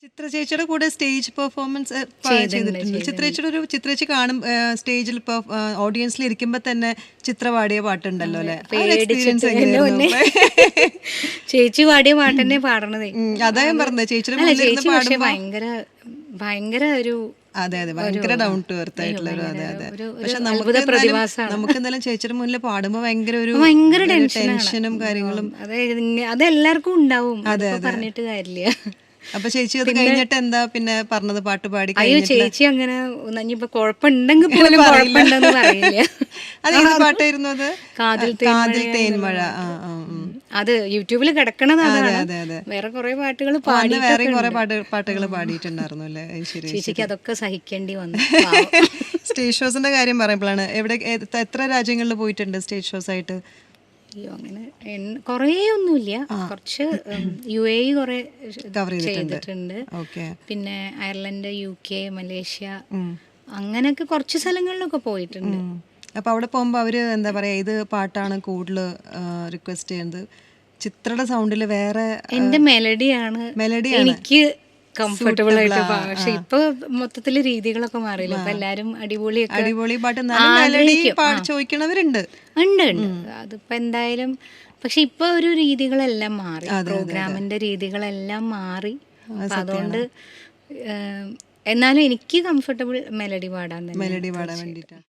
ചിത്ര ചേച്ചിയുടെ കൂടെ stage performance ചെയ്തിട്ടുണ്ട്. ചിത്രേച്ചി കാണും സ്റ്റേജിൽ ഓഡിയൻസിൽ ഇരിക്കുമ്പോ തന്നെ ചിത്ര പാടിയ പാട്ടുണ്ടല്ലോ അല്ലെ? എക്സ്പീരിയൻസ് എങ്ങനെയായിരുന്നു? ചേച്ചി പാടിയ പാട്ട് തന്നെ പാടണതേ. അതാ ഞാൻ പറഞ്ഞത്, ചേച്ചിയുടെ മുന്നിലിരുന്ന് പാടുമ്പോ ഭയങ്കര ഒരു അതെ ഭയങ്കര ഡൗൺ ടു എർത്ത് ആയിട്ടുള്ള ഒരു അതെ. പക്ഷെ നമുക്ക് എന്തായാലും ചേച്ചിയുടെ മുന്നിൽ പാടുമ്പോ ഭയങ്കര ടെൻഷനും കാര്യങ്ങളും അതെല്ലാവർക്കും ഉണ്ടാവും, പറഞ്ഞിട്ട് കാര്യമില്ല. അപ്പൊ ചേച്ചി അത് കഴിഞ്ഞിട്ട് എന്താ പിന്നെ പറഞ്ഞത്? പാട്ട് പാടി അയ്യോ ചേച്ചി അങ്ങനെ ഇനിയിപ്പോ കുഴപ്പമുണ്ടെങ്കിൽ പോലും കുഴപ്പമുണ്ടെന്ന് പറയില്ല. അതേത് പാട്ടായിരുന്നു അത്? കാതിൽ തേൻമഴ. അത് യൂട്യൂബിൽ കിടക്കണതാണ്. വേറെ കുറെ പാട്ടുകൾ പാടി, വേറെ കുറെ പാട്ടുകൾ പാടിയിട്ടുണ്ടായിരുന്നു അല്ലേ? ശരി. ചേച്ചിക്ക് അതൊക്കെ സഹിക്കേണ്ടി വന്നു. സ്റ്റേജ് ഷോസിന്റെ കാര്യം പറയുമ്പോഴാണ്, എത്ര രാജ്യങ്ങളിൽ പോയിട്ടുണ്ട് സ്റ്റേജ് ഷോസ് ആയിട്ട്? അയ്യോ അങ്ങനെ കൊറേ ഒന്നുമില്ല, കുറച്ച് UAE കുറെ ചെയ്തിട്ടുണ്ട്, പിന്നെ അയർലൻഡ്, UK, മലേഷ്യ, അങ്ങനെയൊക്കെ കുറച്ച് സ്ഥലങ്ങളിലൊക്കെ പോയിട്ടുണ്ട്. അപ്പൊ അവിടെ പോകുമ്പോ അവര് എന്താ പറയാ, ഇത് പാട്ടാണ് കൂടുതൽ റിക്വസ്റ്റ് ചെയ്യുന്നത്? ചിത്രയുടെ സൗണ്ടില് വേറെ എന്റെ മെലഡിയാണ് എനിക്ക് കംഫർട്ടബിൾ ആയിട്ട് പാടാം. പക്ഷെ ഇപ്പൊ മൊത്തത്തില് രീതികളൊക്കെ മാറിയില്ല. ഇപ്പൊ എല്ലാരും അടിപൊളി പാട്ട് ചോദിക്കണവരുണ്ട്. ഉണ്ട്. അതിപ്പോ എന്തായാലും പക്ഷെ ഇപ്പൊ ഒരു രീതികളെല്ലാം മാറി, പ്രോഗ്രാമിന്റെ രീതികളെല്ലാം മാറി. അതുകൊണ്ട് എന്നാലും എനിക്ക് കംഫർട്ടബിൾ മെലഡി പാടാൻ വേണ്ടിയിട്ടാണ്.